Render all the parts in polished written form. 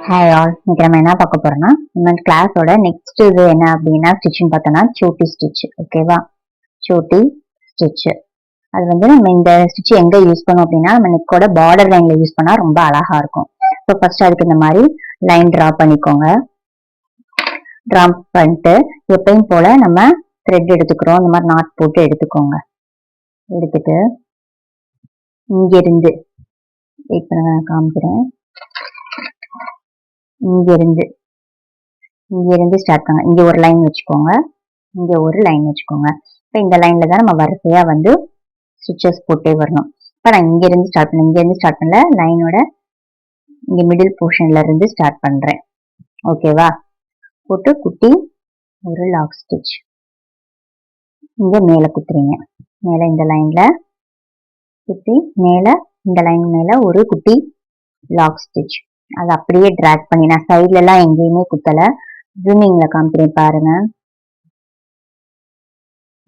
Hi all, இன்னைக்கு நம்ம என்ன பார்க்க போறோம்னா நம்ம கிளாஸோட நெக்ஸ்ட் இது என்ன அப்படின்னா ஸ்டிச்சிங் பார்த்தோம்னா சோட்டி ஸ்டிச். ஓகேவா, சோட்டி ஸ்டிச். அது வந்து நம்ம இந்த ஸ்டிச் எங்க யூஸ் பண்ணோம் அப்படின்னா நம்ம நெக்கோட பார்டர் லைன்ல யூஸ் பண்ணா ரொம்ப அழகா இருக்கும். ஸோ ஃபர்ஸ்ட் அதுக்கு இந்த மாதிரி லைன் டிரா பண்ணிக்கோங்க. டிரா பண்ணிட்டு எப்பயும் போல நம்ம த்ரெட் எடுத்துக்கிறோம். இந்த மாதிரி நாட் போட்டு எடுத்துக்கோங்க. எடுத்துட்டு இங்க இருந்து இப்ப நான் காமிக்கிறேன். இங்க இருந்து ஸ்டார்ட் பண்ணுங்க. இங்க ஒரு லைன் வச்சுக்கோங்க, இங்க ஒரு லைன் வச்சுக்கோங்க. இப்போ இந்த லைன்ல தான் நம்ம வரிசையா வந்து ஸ்டிச்சஸ் போட்டே வரணும். இப்போ நான் இங்க இருந்து ஸ்டார்ட் பண்ணல, லைனோட இங்க மிடில் போர்ஷன்ல இருந்து ஸ்டார்ட் பண்றேன். ஓகேவா, போட்டு குட்டி ஒரு லாக் ஸ்டிச் இங்க மேல குத்துறீங்க. மேல இந்த லைன்ல குத்தி மேல இந்த லைன் மேல ஒரு குட்டி லாக் ஸ்டிச். அதை அப்படியே டிராக் பண்ணி நான் சைட்ல எல்லாம் எங்கேயுமே குத்தல, ஜூமிங்ல காமிக்கிறேன் பாருங்க.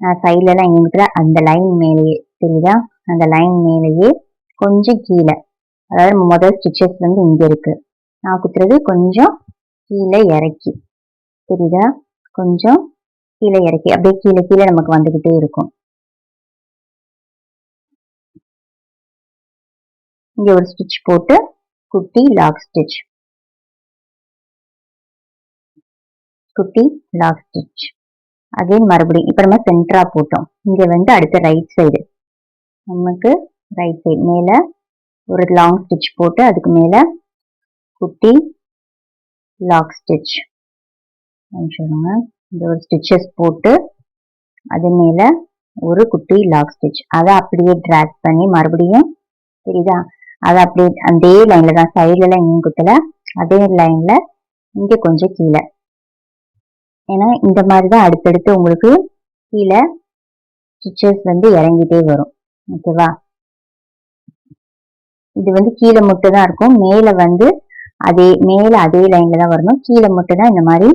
நான் சைட்ல எல்லாம் எங்க குத்தல, அந்த லைன் மேலேயே தெரியுதா, அந்த லைன் மேலேயே கொஞ்சம் கீழே, அதாவது முதல் ஸ்டிச்சஸ் வந்து இங்க இருக்கு, நான் குத்துறது கொஞ்சம் கீழே இறக்கி, தெரியுதா, கொஞ்சம் கீழே இறக்கி அப்படியே கீழே கீழே நமக்கு வந்துகிட்டே இருக்கும். இங்க ஒரு ஸ்டிச் போட்டு குட்டி லாக் ஸ்டிச், குட்டி லாக் ஸ்டிச். அகைன் மறுபடியும் இப்ப நம்ம சென்டரா போட்டோம். இங்க வந்து அடுத்த ரைட் சைடு, நமக்கு ரைட் சைடு மேல ஒரு லாங் ஸ்டிச் போட்டு அதுக்கு மேல குட்டி லாக் ஸ்டிச். இந்த ஒரு ஸ்டிச்சஸ் போட்டு அது மேல ஒரு குட்டி லாக் ஸ்டிச். அதை அப்படியே டிராக் பண்ணி மறுபடியும், தெரியுதா, அதை அப்படியே அதே லைன்ல தான், சைட்ல எல்லாம் எங்கேயும் குத்தல, அதே லைன்ல இங்க கொஞ்சம் கீழே. ஏன்னா இந்த மாதிரிதான் அடுத்தடுத்து உங்களுக்கு கீழே ஸ்டிச்சஸ் வந்து இறங்கிட்டே வரும். ஓகேவா, இது வந்து கீழே மட்டும் தான் இருக்கும், மேல வந்து மேல அதே லைன்ல தான் வரணும், கீழே மட்டும் தான் இந்த மாதிரி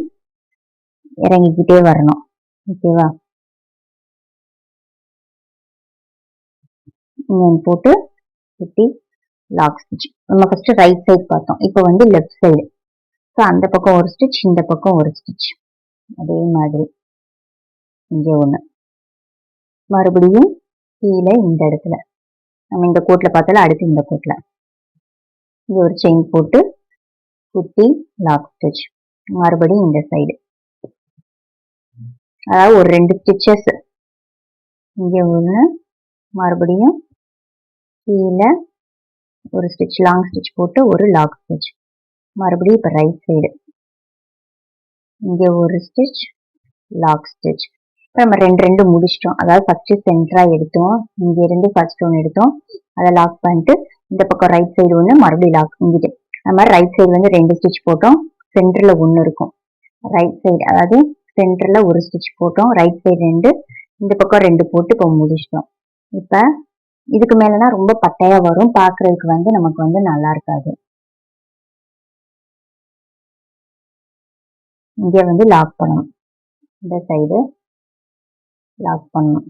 இறங்கிக்கிட்டே வரணும். ஓகேவா, போட்டு குட்டி லாக் ஸ்டிச். நம்ம ஃபர்ஸ்ட் ரைட் சைடு பார்த்தோம், இப்போ வந்து லெஃப்ட் சைடு. ஸோ அந்த பக்கம் ஒரு ஸ்டிச், இந்த பக்கம் ஒரு ஸ்டிச், அதே மாதிரி இங்க ஒண்ணு, மறுபடியும் கீழே இந்த இடத்துல நம்ம இந்த கோட்ல பார்த்தால அடுத்து இந்த கோட்ல இங்க ஒரு செயின் போட்டு குட்டி லாக் ஸ்டிச், மறுபடியும் இந்த சைடு, அதாவது ஒரு 2 ஸ்டிச்சஸ் இங்க ஒண்ணு, மறுபடியும் கீழே ஒரு ஸ்டிச் லாங் ஸ்டிச் போட்டு ஒரு லாக் ஸ்டிச், மறுபடியும் இப்ப ரைட் சைடு இங்க ஒரு ஸ்டிச் லாக் ஸ்டிச். இப்போ நம்ம ரெண்டு முடிச்சிட்டோம். அதாவது ஃபர்ஸ்ட் சென்டரா எடுத்தோம், இங்க இருந்து ஃபர்ஸ்ட் ஒன்று எடுத்தோம், அதை லாக் பண்ணிட்டு இந்த பக்கம் ரைட் சைடு ஒன்று மறுபடியும் லாக் இங்கிட்டு. அது மாதிரி ரைட் சைடு வந்து 2 ஸ்டிச் போட்டோம், சென்டர்ல ஒன்று இருக்கும். ரைட் சைடு அதாவது சென்டர்ல ஒரு ஸ்டிச் போட்டோம், ரைட் சைடு 2, இந்த பக்கம் 2 போட்டு இப்போ முடிச்சிட்டோம். இப்ப இதுக்கு மேலனா ரொம்ப பட்டையா வரும், பாக்குறதுக்கு வந்து நமக்கு வந்து நல்லா இருக்காது. இங்க வந்து லாக் பண்ணணும், இந்த சைடு லாக் பண்ணணும்,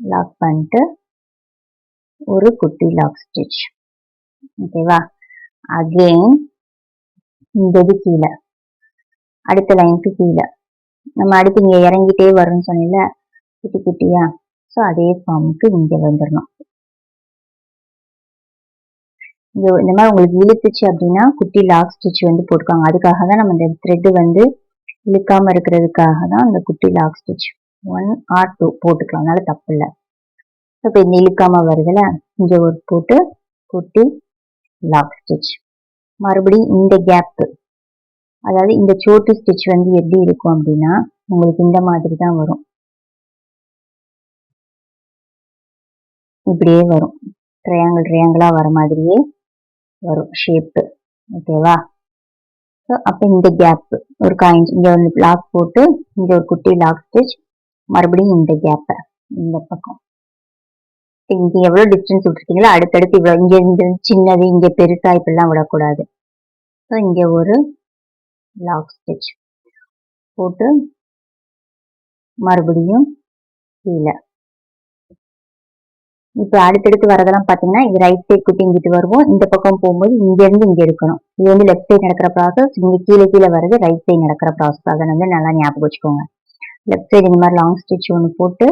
லாக் பண்ணிட்டு ஒரு குட்டி லாக் ஸ்டிச். ஓகேவா, அகெயின் இந்த இது கீழே அடுத்த லைனுக்கு கீழே நம்ம அடுத்து இங்க இறங்கிட்டே வரும்னு சொன்னீங்க குட்டி குட்டியா, ஸோ அதே ஃபார்முக்கு இங்க வந்துடணும். இந்த மாதிரி உங்களுக்கு இழுத்துச்சு அப்படின்னா குட்டி லாக் ஸ்டிச் வந்து போட்டுக்காங்க. அதுக்காக தான் நம்ம இந்த த்ரெட் வந்து இழுக்காம இருக்கிறதுக்காக தான் இந்த குட்டி லாக் ஸ்டிச் 1 or 2 போட்டுக்கலாம், அதனால தப்பு இல்லை. இப்போ இந்த இழுக்காம வருதுல, இங்க ஒரு போட்டு குட்டி லாக் ஸ்டிச், மறுபடியும் இந்த கேப், அதாவது இந்த சோட்டு ஸ்டிச் வந்து எப்படி இருக்கும் அப்படின்னா உங்களுக்கு இந்த மாதிரி தான் வரும், இப்படியே வரும், ட்ரையாங்கிளா வர மாதிரியே வரும் ஷேப்பு. ஓகேவா, ஸோ அப்போ இந்த கேப் ஒரு காயின்ஸ் இங்க வந்து லாக் போட்டு இங்க ஒரு குட்டி லாக் ஸ்டிச், மறுபடியும் இந்த கேப்பை இந்த பக்கம், இங்க எவ்வளவு டிஸ்டன்ஸ் விட்டுருக்கீங்களோ அடுத்தடுத்து இவ்வளவு, இங்க இந்த சின்னது இங்க பெருசா இப்படிலாம் விடக்கூடாது. ஸோ இங்க ஒரு லாக் ஸ்டிச் போட்டு மறுபடியும் கீழே இப்போ அடுத்தடுத்து வரதெல்லாம் பாத்தீங்கன்னா இது ரைட் சைட் குட்டி இங்கிட்டு வருவோம், இந்த பக்கம் போகும்போது இங்க இருந்து இங்க எடுக்கணும். இது வந்து லெஃப்ட் சைடு நடக்கிற ப்ராசஸ், இங்க கீழே கீழே வர்றது ரைட் சைடு நடக்கிற ப்ராசஸ். அதை வந்து நல்லா ஞாபகம் வச்சுக்கோங்க. லெஃப்ட் சைடு இந்த மாதிரி லாங் ஸ்டிச் ஒன்று போட்டு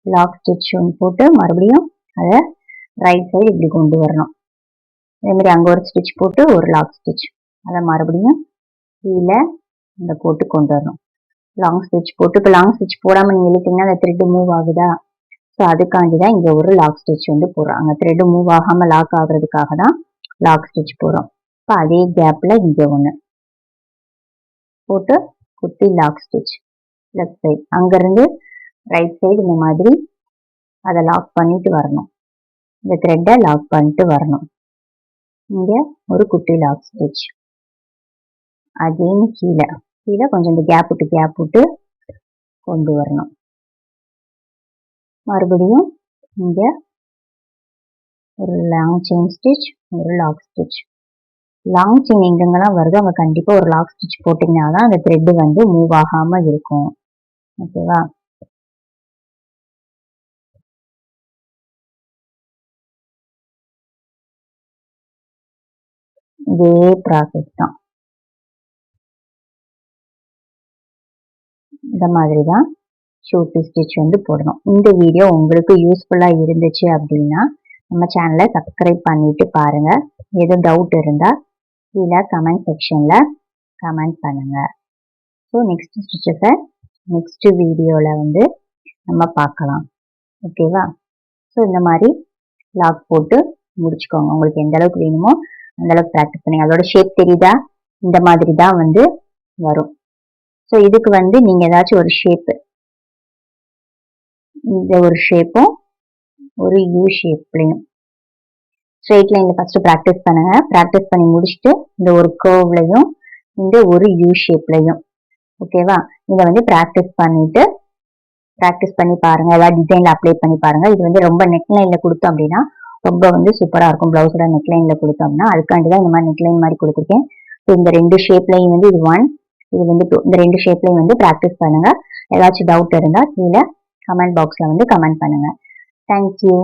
லாக் ஸ்டிச் ஒன்று போட்டு மறுபடியும் அதை ரைட் சைடு இப்படி கொண்டு வரணும். அதே மாதிரி அங்கே ஒரு ஸ்டிச் போட்டு ஒரு லாக் ஸ்டிச், அதை மறுபடியும் கீழே இந்த போட்டு கொண்டு வரணும். லாங் ஸ்டிச் போட்டு இப்போ லாங் ஸ்டிச் போடாமல் நீங்கள் இழுத்தீங்கன்னா அந்த த்ரெட் மூவ் ஆகுதா? ஸோ அதுக்காண்டி தான் இங்கே ஒரு லாக் ஸ்டிச் வந்து போடுறோம். அங்கே த்ரெட் மூவ் ஆகாமல் லாக் ஆகுறதுக்காக தான் லாக் ஸ்டிச் போடுறோம். இப்போ அதே கேப்பில் இங்கே ஒன்று போட்டு குட்டி லாக் ஸ்டிச் லெஃப்ட் சைடு, அங்கேருந்து ரைட் சைடு இந்த மாதிரி அதை லாக் பண்ணிட்டு வரணும். இந்த த்ரெட்டை லாக் பண்ணிட்டு வரணும். இங்கே ஒரு குட்டி லாக் ஸ்டிச், அகைன் கீழே கீழே கொஞ்சம் இந்த கேப் விட்டு கொண்டு வரணும். மறுபடியும் இங்கே ஒரு லாங் செயின் ஸ்டிச், ஒரு லாக் ஸ்டிச். லாங் செயின் எங்கெங்கெல்லாம் வருதோ அங்கே கண்டிப்பாக ஒரு லாக் ஸ்டிச் போட்டிங்கன்னா தான் அந்த த்ரெட்டு வந்து மூவ் ஆகாமல் இருக்கும். ஓகேவா? இதே ப்ராசஸ் தான். இந்த மாதிரி தான் ஷூட்டி ஸ்டிச் வந்து போடணும். இந்த வீடியோ உங்களுக்கு யூஸ்ஃபுல்லாக இருந்துச்சு அப்படின்னா நம்ம சேனலை சப்ஸ்கிரைப் பண்ணிட்டு பாருங்க. எதுவும் டவுட் இருந்தால் கீழே கமெண்ட் செக்ஷனில் கமெண்ட் பண்ணுங்க. ஸோ நெக்ஸ்ட் ஸ்டிச்சஸை நெக்ஸ்ட் வீடியோவில் வந்து நம்ம பார்க்கலாம். ஓகேவா? ஸோ இந்த மாதிரி லாக் போட்டு முடிச்சுக்கோங்க. உங்களுக்கு எந்த அளவுக்கு வேணுமோ அந்த அளவுக்கு ப்ராக்டிஸ் பண்ணுங்க. அதோட ஷேப் தெரியுதா? இந்த மாதிரி தான் வந்து வரும். ஸோ இதுக்கு வந்து நீங்கள் ஏதாச்சும் ஒரு ஷேப்பு, இந்த ஒரு ஷேப்பும் ஒரு யூ ஷேப்லையும் ஸ்ட்ரெயிட் லைனில் ஃபஸ்ட்டு ப்ராக்டிஸ் பண்ணுங்க. ப்ராக்டிஸ் பண்ணி முடிச்சுட்டு இந்த ஒரு கர்வ்லையும் இந்த ஒரு யூ ஷேப்லையும், ஓகேவா? இதை வந்து ப்ராக்டிஸ் பண்ணி பாருங்க. ஏதாவது டிசைனில் அப்ளை பண்ணி பாருங்க. இது வந்து ரொம்ப நெக் லைனில் கொடுத்தோம் அப்படின்னா ரொம்ப வந்து சூப்பராக இருக்கும். ப்ளவுஸோட நெக் லைனில் கொடுத்தோம்னா அதுக்காண்டி தான் இந்த மாதிரி நெக் லைன் மாதிரி கொடுத்துருக்கேன். ஸோ இந்த ரெண்டு ஷேப்லையும் வந்து இது 1, இது வந்து 2, இந்த ரெண்டு ஷேப்லையும் வந்து ப்ராக்டிஸ் பண்ணுங்க. ஏதாச்சும் டவுட் இருந்தால் கீழே கமெண்ட் பாக்ஸில் வந்து கமெண்ட் பண்ணுங்க. தேங்க்யூ.